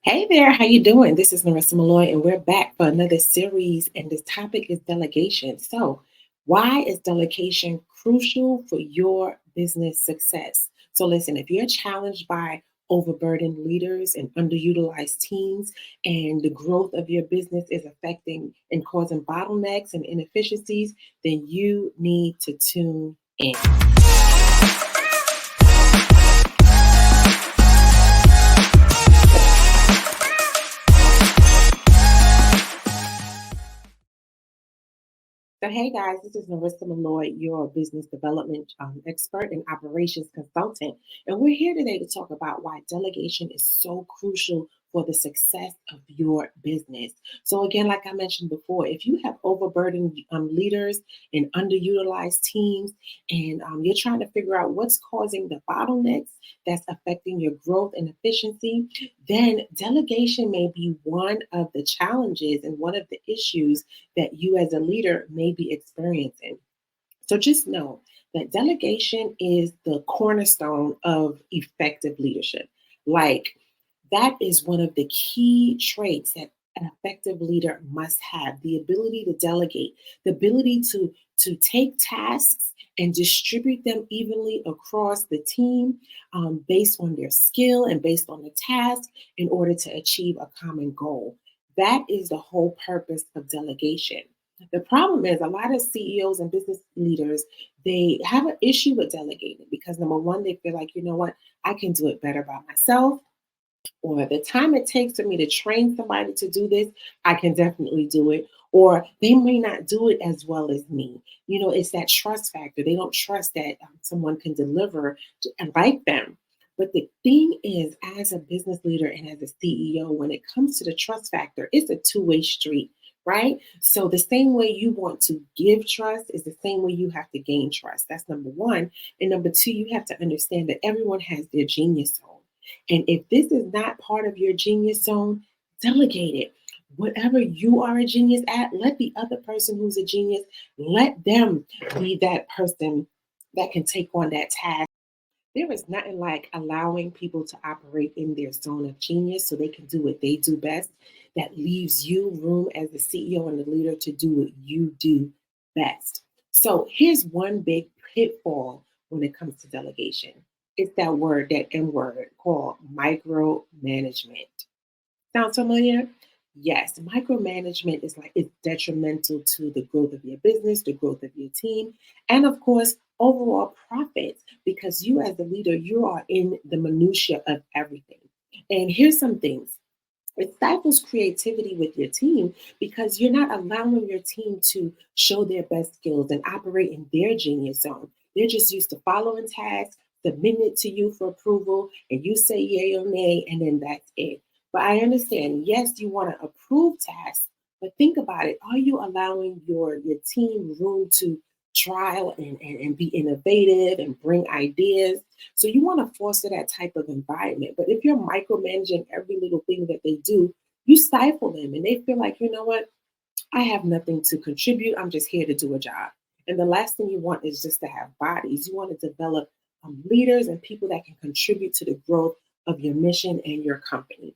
Hey there, how you doing? This is Marissa Malloy, and we're back for another series, and this topic is delegation. So, why is delegation crucial for your business success? So, listen, if you're challenged by overburdened leaders and underutilized teams, and the growth of your business is affecting and causing bottlenecks and inefficiencies, then you need to tune in. So, hey guys, this is Marissa Malloy, your business development expert and operations consultant. And we're here today to talk about why delegation is so crucial for the success of your business. So, again, like I mentioned before, if you have overburdened leaders and underutilized teams, and you're trying to figure out what's causing the bottlenecks that's affecting your growth and efficiency, then delegation may be one of the challenges and one of the issues that you as a leader may be experiencing. So just know that delegation is the cornerstone of effective leadership. Like that is one of the key traits that an effective leader must have: the ability to delegate, the ability to take tasks and distribute them evenly across the team based on their skill and based on the task in order to achieve a common goal. That is the whole purpose of delegation. The problem is a lot of CEOs and business leaders, they have an issue with delegating because number one, they feel like, you know what, I can do it better by myself, or the time it takes for me to train somebody to do this, I can definitely do it. Or they may not do it as well as me. You know, it's that trust factor. They don't trust that someone can deliver and like them. But the thing is, as a business leader and as a CEO, when it comes to the trust factor, it's a two-way street, right? So the same way you want to give trust is the same way you have to gain trust. That's number one. And number two, you have to understand that everyone has their genius zone. And if this is not part of your genius zone, delegate it. Whatever you are a genius at, let the other person who's a genius, let them be that person that can take on that task. There is nothing like allowing people to operate in their zone of genius so they can do what they do best. That leaves you room as the CEO and the leader to do what you do best. So here's one big pitfall when it comes to delegation. It's that word, that M word called micromanagement. Sounds familiar? Yes, micromanagement is like it's detrimental to the growth of your business, the growth of your team, and of course, overall profits because you as the leader, you are in the minutia of everything. And here's some things. It stifles creativity with your team because you're not allowing your team to show their best skills and operate in their genius zone. They're just used to following tasks, submitting it to you for approval, and you say yay or nay, and then that's it. But I understand, yes, you want to approve tasks, but think about it. Are you allowing your team room to trial and be innovative and bring ideas? So you want to foster that type of environment. But if you're micromanaging every little thing that they do, you stifle them and they feel like, you know what, I have nothing to contribute. I'm just here to do a job. And the last thing you want is just to have bodies. You want to develop leaders and people that can contribute to the growth of your mission and your company.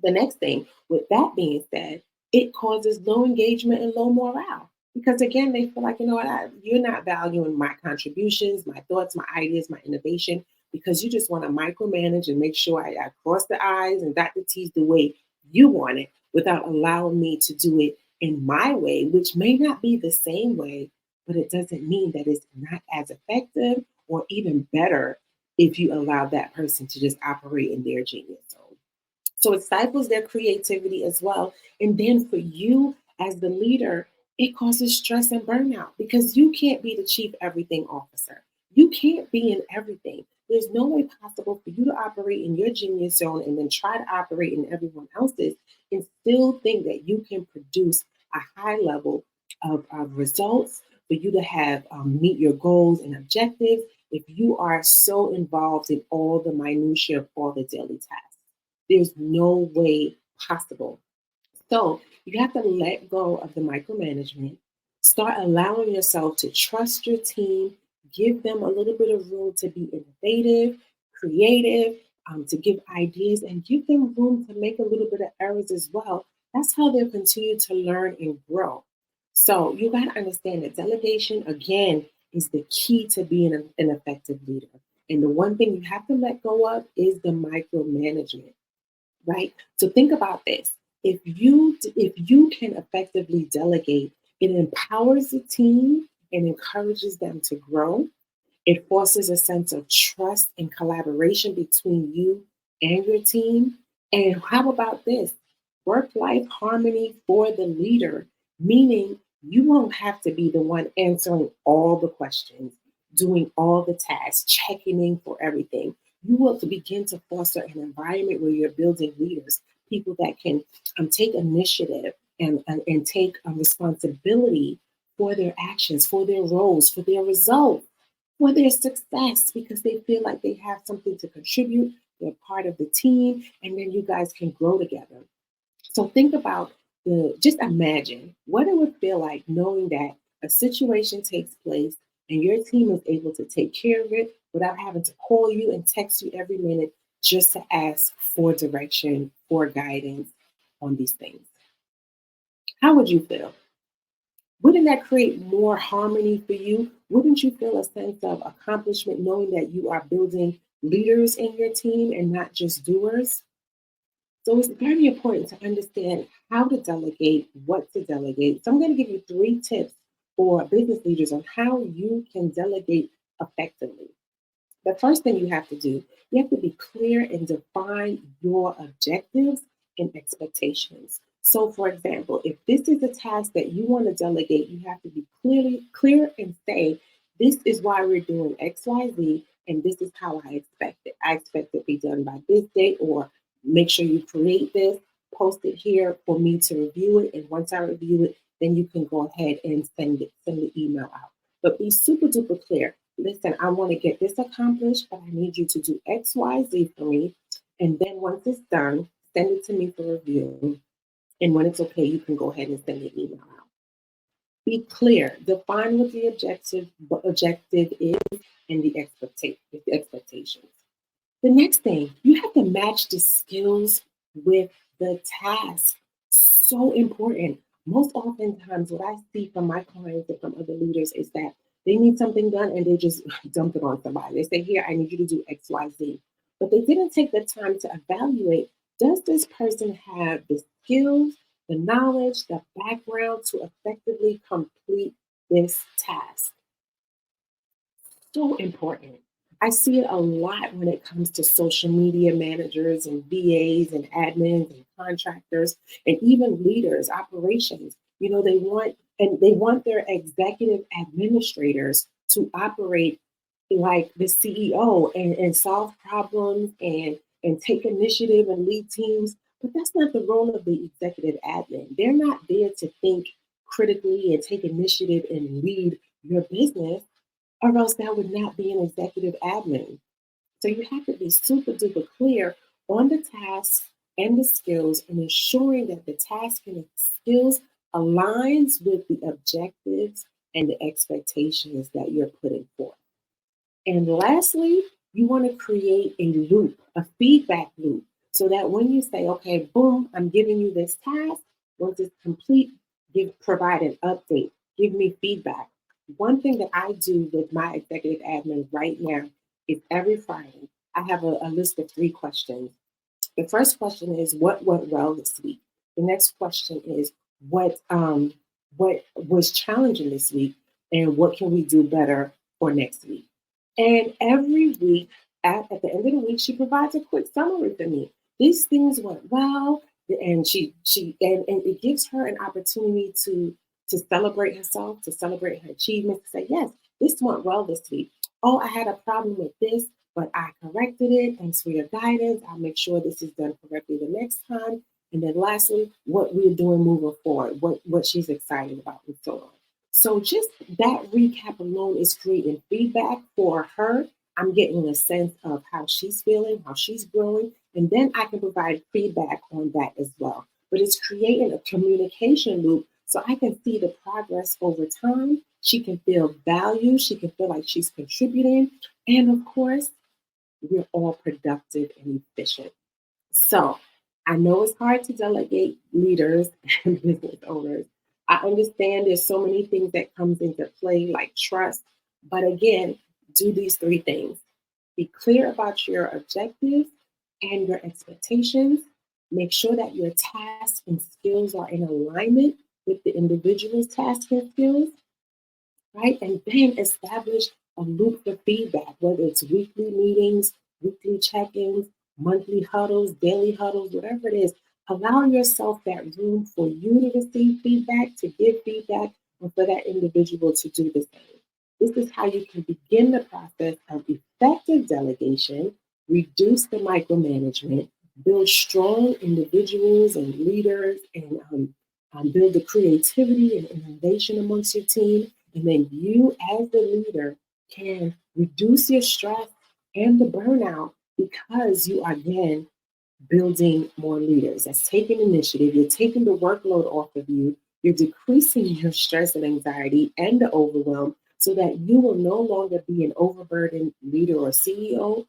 The next thing, with that being said, it causes low engagement and low morale. Because again, they feel like, you know what, you're not valuing my contributions, my thoughts, my ideas, my innovation, because you just want to micromanage and make sure I cross the I's and dot the T's the way you want it without allowing me to do it in my way, which may not be the same way, but it doesn't mean that it's not as effective or even better if you allow that person to just operate in their genius zone. So it stifles their creativity as well. And then for you as the leader, it causes stress and burnout because you can't be the chief everything officer. You can't be in everything. There's no way possible for you to operate in your genius zone and then try to operate in everyone else's and still think that you can produce a high level of results for you to have meet your goals and objectives if you are so involved in all the minutiae of all the daily tasks. There's no way possible. So you have to let go of the micromanagement, start allowing yourself to trust your team, give them a little bit of room to be innovative, creative, to give ideas and give them room to make a little bit of errors as well. That's how they'll continue to learn and grow. So you got to understand that delegation, again, is the key to being an effective leader. And the one thing you have to let go of is the micromanagement, right? So think about this. If you can effectively delegate, it empowers the team and encourages them to grow. It fosters a sense of trust and collaboration between you and your team. And how about this? Work life harmony for the leader, meaning you won't have to be the one answering all the questions, doing all the tasks, checking in for everything. You will begin to foster an environment where you're building leaders, people that can take initiative and take responsibility for their actions, for their roles, for their results, for their success, because they feel like they have something to contribute. They're part of the team, and then you guys can grow together. So think about just imagine what it would feel like knowing that a situation takes place and your team is able to take care of it without having to call you and text you every minute just to ask for direction, for guidance on these things. How would you feel? Wouldn't that create more harmony for you? Wouldn't you feel a sense of accomplishment knowing that you are building leaders in your team and not just doers? So it's very important to understand how to delegate, what to delegate. So I'm going to give you 3 tips for business leaders on how you can delegate effectively. The first thing you have to do, you have to be clear and define your objectives and expectations. So, for example, if this is a task that you want to delegate, you have to be clear and say, this is why we're doing X, Y, Z, and this is how I expect it. I expect it to be done by this date, or make sure you create this, post it here for me to review it. And once I review it, then you can go ahead and send the email out. But be super duper clear. Listen, I want to get this accomplished, but I need you to do X, Y, Z for me. And then once it's done, send it to me for review. And when it's okay, you can go ahead and send the email out. Be clear. Define what the objective is and the expectations. The next thing, you have to match the skills with the task. So important. Most oftentimes, what I see from my clients and from other leaders is that they need something done and they just dump it on somebody. They say, here, I need you to do X, Y, Z. But they didn't take the time to evaluate, does this person have the skills, the knowledge, the background to effectively complete this task? So important. I see it a lot when it comes to social media managers and VAs and admins and contractors and even leaders, operations. They want their executive administrators to operate like the CEO and solve problems and take initiative and lead teams. But that's not the role of the executive admin. They're not there to think critically and take initiative and lead your business, or else that would not be an executive admin. So you have to be super duper clear on the tasks and the skills and ensuring that the task and the skills aligns with the objectives and the expectations that you're putting forth. And lastly, you want to create a loop, a feedback loop, so that when you say, okay, boom, I'm giving you this task, once it's complete, provide an update, give me feedback. One thing that I do with my executive admin right now is every Friday, I have a list of 3 questions. The first question is, what went well this week? The next question is, what was challenging this week, and what can we do better for next week? And every week, at the end of the week, she provides a quick summary for me. These things went well, and and it gives her an opportunity to celebrate herself, to celebrate her achievements, to say, yes, this went well this week. Oh, I had a problem with this, but I corrected it. Thanks for your guidance. I'll make sure this is done correctly the next time. And then lastly, what we're doing moving forward, what she's excited about, and so on. So just that recap alone is creating feedback for her. I'm getting a sense of how she's feeling, how she's growing, and then I can provide feedback on that as well. But it's creating a communication loop so I can see the progress over time. She can feel valued. She can feel like she's contributing. And of course, we're all productive and efficient. So I know it's hard to delegate leaders and business owners. I understand there's so many things that comes into play like trust, but again, do these three things. Be clear about your objectives and your expectations. Make sure that your tasks and skills are in alignment with the individual's tasks and skills, right? And then establish a loop for feedback, whether it's weekly meetings, weekly check ins, monthly huddles, daily huddles, whatever it is. Allow yourself that room for you to receive feedback, to give feedback, and for that individual to do the same. This is how you can begin the process of effective delegation, reduce the micromanagement, build strong individuals and leaders, and build the creativity and innovation amongst your team. And then you, as the leader, can reduce your stress and the burnout because you are again building more leaders. That's taking initiative. You're taking the workload off of you. You're decreasing your stress and anxiety and the overwhelm so that you will no longer be an overburdened leader or CEO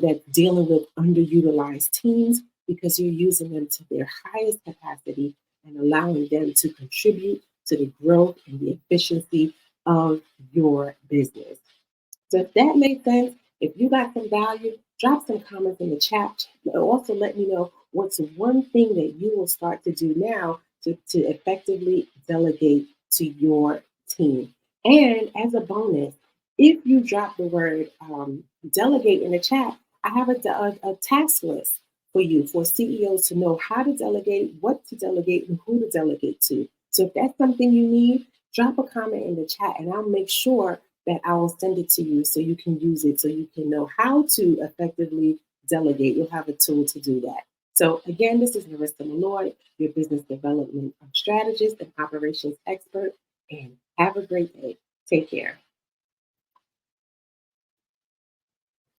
that's dealing with underutilized teams because you're using them to their highest capacity and allowing them to contribute to the growth and the efficiency of your business. So if that makes sense, if you got some value, drop some comments in the chat. Also let me know what's one thing that you will start to do now to effectively delegate to your team. And as a bonus, if you drop the word delegate in the chat, I have a task list for you for CEOs to know how to delegate, what to delegate, and who to delegate to. So if that's something you need, drop a comment in the chat and I'll make sure that I will send it to you so you can use it, so you can know how to effectively delegate. You'll have a tool to do that. So again, this is Marissa Malloy, your business development strategist and operations expert, and have a great day. Take care.